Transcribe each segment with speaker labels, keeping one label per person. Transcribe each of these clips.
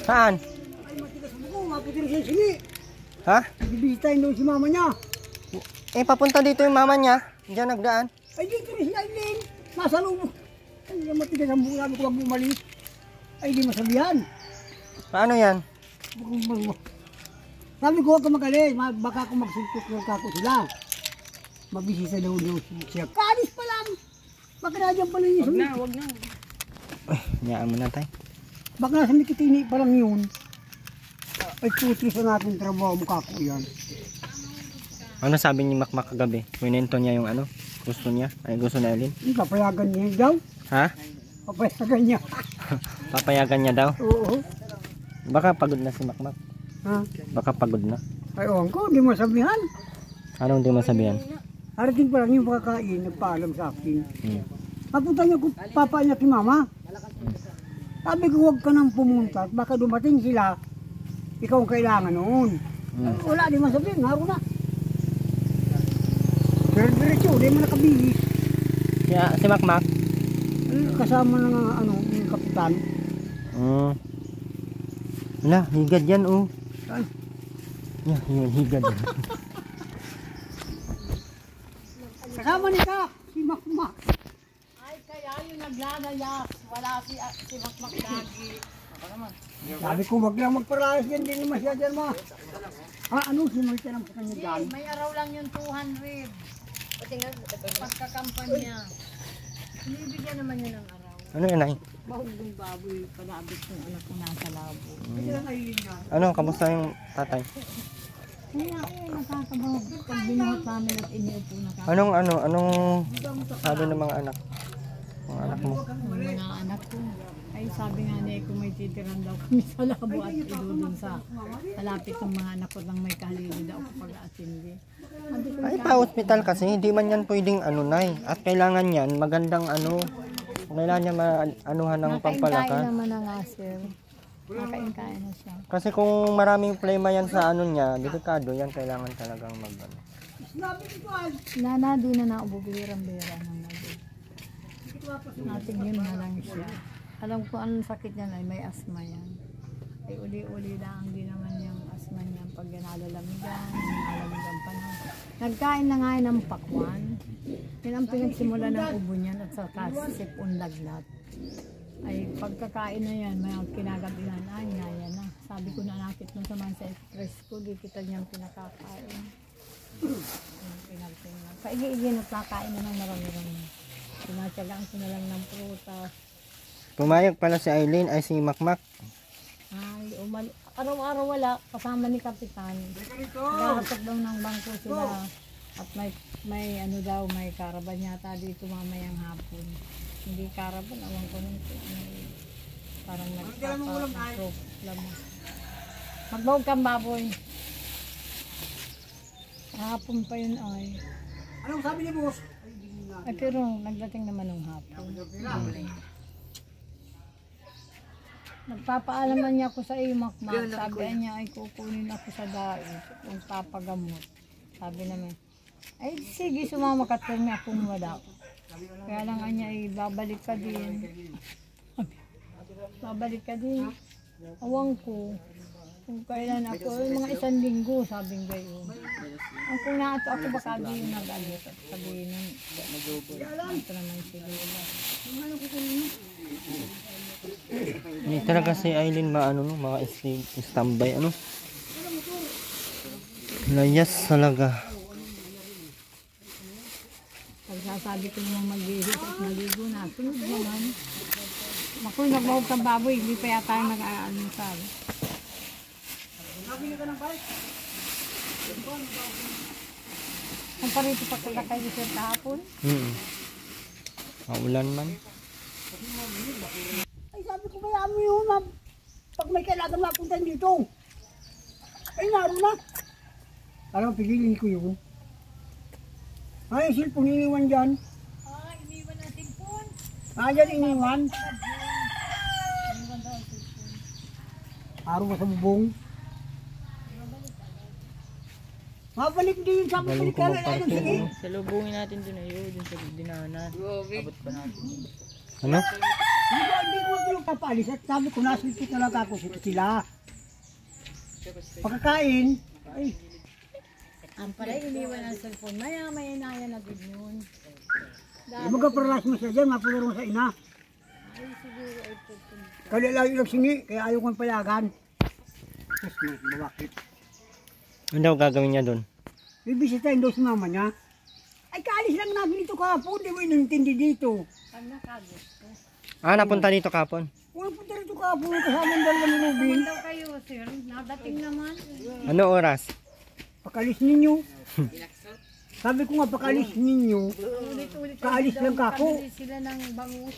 Speaker 1: Saan?
Speaker 2: Ay, matigas sa buko, maputin siya sili.
Speaker 1: Ha?
Speaker 2: Bibisitahin doon si mama niya.
Speaker 1: Eh, papunta dito yung mama niya. Diyan nagdaan.
Speaker 2: Ay, dito rin si Aileen. Nasa loob. Ay, matigas ang buko namin kung wag bumalis. Ay, di masabihan.
Speaker 1: Paano yan?
Speaker 2: Sabi ko, huwag ka magaling. Baka kung magsuntok ng kako sila. Mabisisa daw siya. Kaalis pa lang. Baka na dyan pala yun.
Speaker 3: Wag na.
Speaker 1: Hayaan mo na tayo.
Speaker 2: Baka nasa Mikitini pa lang yun. Ay, puti sa natin trabaho mo kako yan.
Speaker 1: Ano sabi ni Makmak kagabi? Winento niya yung ano? Gusto niya? Ay, gusto na Aileen?
Speaker 2: Papayagan niya daw.
Speaker 1: Ha?
Speaker 2: Papayagan niya.
Speaker 1: Papayagan niya daw?
Speaker 2: Oo.
Speaker 1: Baka pagod na si Makmak.
Speaker 2: Ha?
Speaker 1: Baka pagod na.
Speaker 2: Ay, ewan ko, di mo sabihan.
Speaker 1: Anong di masabihan?
Speaker 2: Harating pa lang yung pagkakain, nagpaalam sa akin. Papunta niya ko, papa niya kay mama. Sabi ko, huwag ka nang pumunta. Baka dumating sila, ikaw ang kailangan noon. Wala, di mo sabihin, haro na. Pero diretso, di mo nakabihis.
Speaker 1: Si Makmak?
Speaker 2: Kasama ng ano, yung kapitan.
Speaker 1: Wala, higad yan oh.
Speaker 2: Ay.
Speaker 1: Yeah, yun, higad.
Speaker 2: Kasama nita, si Makmak.
Speaker 3: Ay, kaya yung naglalayas. Wala si Makmak lagi.
Speaker 2: Sabi ko, wag lang magparayas yan, din naman siya dyan, ma. Ano, sinulit ka lang sa kanya dyan?
Speaker 3: May araw lang yung 200. Pagkakampanya. Binibigyan naman niya ng araw.
Speaker 1: Ano yun ay?
Speaker 3: Bahog ng baboy, palabit ng anak ko nasa labo.
Speaker 1: Ano, kamusta yung tatay?
Speaker 3: Kaya nakakabahog. Pag binuhat namin at iniupo na kami.
Speaker 1: Anong sabi ng mga anak? Mga anak mo?
Speaker 3: Yung mga anak ko. Ay sabi nga niya kung may titiran daw kami sa labo at idudun sa malapit ng mga anak ko nang may kahalili daw ako pag-aatindi.
Speaker 1: Ay, pa-hospital kasi, hindi man yan pwedeng ano nay. At kailangan yan, magandang ano, kailangan niya maanuhan ng pampalakas.
Speaker 3: Nakain naman na nga sir. Nakain na siya.
Speaker 1: Kasi kung maraming plema yan sa ano niya, delikado yan, kailangan talagang mag-ano.
Speaker 3: Di na naububirang-bira ng nabi. Natin yun na lang siya. Alam ko anong sakit niya ay may asma yan. Ay uli-uli lang din naman yung asma niya pag nalalamigan, nalalamigan pa na. Nagkain na nga ng pakwan. Yan ang pinagsimula ng ubo niyan at saka sipon laglat. Ay pagkakain na yan, may kinagabihan, ay ngaya na. Sabi ko na nakit mo sa man sa express ko, di kita niyang pinakakain. Paigi-igi na nakain na ng marami-rami. Pinatyagaan ko na lang ng prutas.
Speaker 1: Pumayag pala si Aileen ay si Makmak.
Speaker 3: Ay, araw-araw wala, kasama ni Kapitan. Naghahatag daw ng bangko sila. At may ano daw, may karaban yata dito mamayang hapon. Hindi karaban, awan ko nung parang nagpapa-proklamo. Magbawag kang baboy. Hapon pa yun ay.
Speaker 2: Anong sabi niya, boss?
Speaker 3: Ay pero nagdating naman ng hapon. Nagpapaalam niya ako sa iyo, Makmak. Sabi niya ay kukunin ako sa dait. Kung papagamot. Sabi namin, ay sige sumama ka kung akong wala. Kaya lang niya ay babalik ka din. Babalik ka din. Awang ko. Kung kailan ako, mga 1 linggo, sabing gayon. Ang kung naato ako baka di yung nag-alit at sabihin ng ito naman si Lola.
Speaker 1: Hindi talaga si Aileen maano no, mga standby ano. Layas talaga.
Speaker 3: Pagsasabi ko naman mag-ihit at maligo na, sunod naman. Ako'y nagbawag kang baboy, hindi pa yata yung nag-aalusal. Ang parito pa kaya kayo sir kahapon?
Speaker 1: Maulan man.
Speaker 2: Ay, sabi ko, bayaan mo yun, ma'am. Pag may kailangan mapunta dito. Ay, naroon na. Alam, pigilin ko yun. Ay, silpong iniwan dyan.
Speaker 3: Ay, iniwan natin po.
Speaker 2: Dyan iniwan. Araw ka sa bubong. Mabalik din sa
Speaker 1: Galing ko magparking.
Speaker 4: Salubungin natin dun ayun, dun sa dinahanan. Abot pa natin.
Speaker 1: Ano?
Speaker 2: Hindi ko pinagpapalis at sabi ko nasilpit talaga ako sila. Pagkakain, ay,
Speaker 3: Ang pala iniwan ang cellphone. Maya may inaya na din yun.
Speaker 2: magkaparas mo siya dyan, mapularo mo sa ina.
Speaker 3: Ay siguro ay pupunta.
Speaker 2: Kaya lang yung singi, kaya ayaw kong payagan. Tapos mabakit.
Speaker 1: Ano daw gagawin niya doon?
Speaker 2: Bibisitahin daw si mama niya. Ay, kaalis lang namin dito kahapon, di mo inintindi dito.
Speaker 3: Pag nakagusto.
Speaker 1: Napunta dito kapon.
Speaker 2: Walang punta rito kahapon, kasama ang dalawa ni Rubin.
Speaker 3: Daw kayo sir. Nadating naman.
Speaker 1: Ano oras?
Speaker 2: Pakalis ninyo. Sabi ko nga, pakalis ninyo.
Speaker 3: Ulit-ulit.
Speaker 2: Kaalis lang kako.
Speaker 3: Kabili sila ng bangus.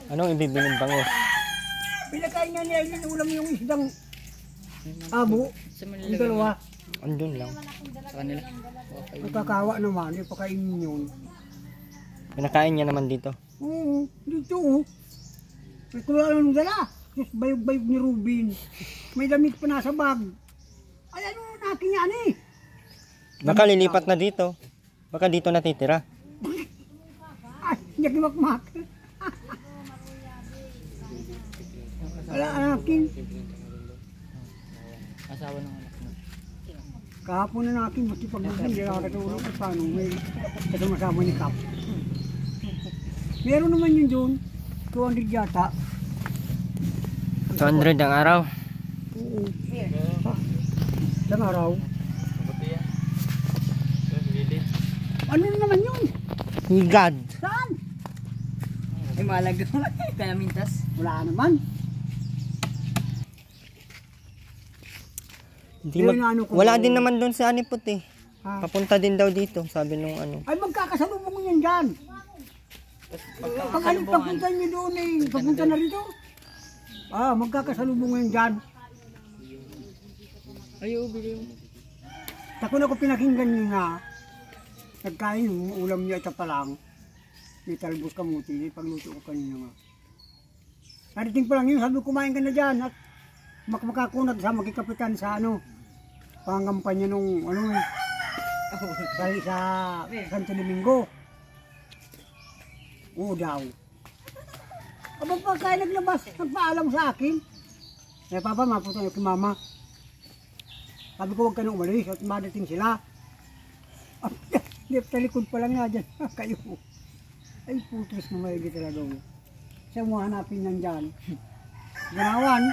Speaker 1: Anong ibibiling bangus?
Speaker 2: Pinakain nga niya yung ulam yung isdang abo. Yung dalawa.
Speaker 1: Andun lang.
Speaker 2: Nakakawa naman, yung pakainin yun.
Speaker 1: Pinakain niya naman dito.
Speaker 2: Oo, dito oh. May kulala nung dala. Tapos bayog-bayog ni Rubin. May damit pa nasa bag. Ay ano, nakin yan eh.
Speaker 1: Baka lilipat na dito. Baka dito natitira.
Speaker 2: Ay, hindi ako makmak. Wala akin.
Speaker 4: Asawa ng anak mo.
Speaker 2: Kahapon na nakin, basta pag hindi nakakatulog ko paano. May kasama ni Kap. Meron naman yun doon. 200 yata.
Speaker 1: 200 ang araw.
Speaker 2: Oo. Ilang araw. Ano na naman yun?
Speaker 1: Higad.
Speaker 2: Saan?
Speaker 4: Ay malaga. Kaya mintas.
Speaker 2: Wala naman.
Speaker 1: Hindi
Speaker 2: Ayun, ano ko
Speaker 1: wala
Speaker 2: daw.
Speaker 1: din naman doon sa Aniput eh.
Speaker 2: Ha?
Speaker 1: Papunta din daw dito, sabi nung ano.
Speaker 2: Ay magkakasalubong yun dyan. Pag alin papunta nyo doon eh, papunta na rito. Magkakasalubong yun dyan.
Speaker 4: Ay, bigay mo.
Speaker 2: Tako na ko pinakinggan nyo na. Nagkain yung ulam niya ito pa lang. May talbos kamuti, pagluto ko kanina nga. Nariting pa lang yun, sabi ko kumain ka na dyan. At makakunag sa magkikapitan sa ano. Pangampanya nung ano eh. Sa Santo Domingo. Oo daw. Aba pagka naglabas, nagpaalam sa akin. Eh papa, mapunta na kay mama. Sabi ko huwag ka nang umalis at madating sila. Talikod pa lang nga dyan. Kayo. Ay putos na maigi talaga. Siya mo hanapin nan dyan. Ganawan.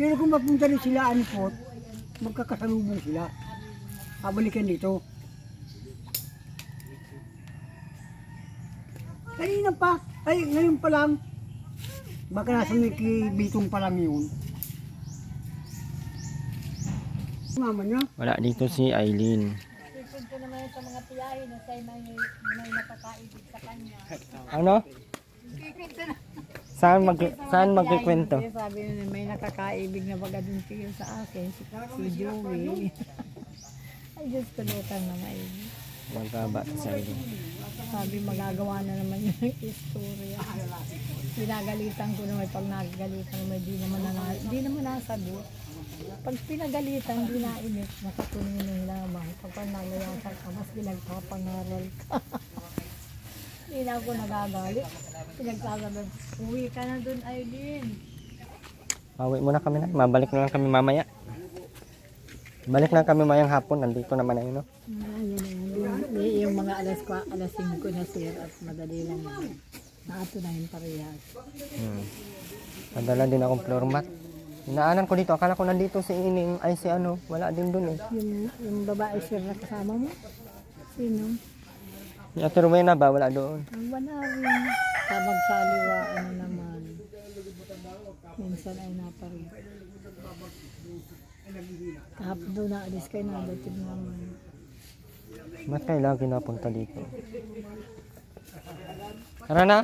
Speaker 2: Pero kung mapunta rin sila Anipot, magkakasalubong sila. Kabalikan dito. Kanina pa. Ay, ngayon pa lang. Baka nasa may Bitong pa lang yun. Mama niya.
Speaker 1: Wala dito si Aileen.
Speaker 3: Ipunto naman sa mga tiyahin na sa'yo may nakakaibig sa kanya.
Speaker 1: Ano? Saan magkikwento?
Speaker 3: Sabi nyo may nakakaibig na baga din tingin sa akin, si Joey. Ay Diyos ko lutang na maibig.
Speaker 1: Magkaba sa Aileen.
Speaker 3: Sabi magagawa na naman yung istorya. Pinagalitan ko naman pag nagagalitan naman di naman nasagot. Pag pinagalitan, di nainit, nakatunin yung lamang. Pag nalayasan ka, mas pinagpapangaral ka. Hindi na ako nagagalit. Pinagsasabi, uwi ka na dun, Aileen.
Speaker 1: Pauwi muna kami na. Mabalik na lang kami mamaya. Balik na kami mayang hapon. Nandito naman na yun, no?
Speaker 3: Yung mga alas 5 na sir at madali lang yun. Naato na yung parehas.
Speaker 1: Padala din akong floor mat. Inaanan ko dito. Akala ko nandito si Ining. Ay si ano. Wala din dun eh.
Speaker 3: Yung babae sir na kasama mo? Sino?
Speaker 1: Si Ate Rowena ba? Wala doon.
Speaker 3: Ang wala rin. Sabag saliwa, ano naman. Minsan ay naparin. Kahapon doon naalis kayo na dating naman.
Speaker 1: Ba't kayo lagi napunta dito? Tara na.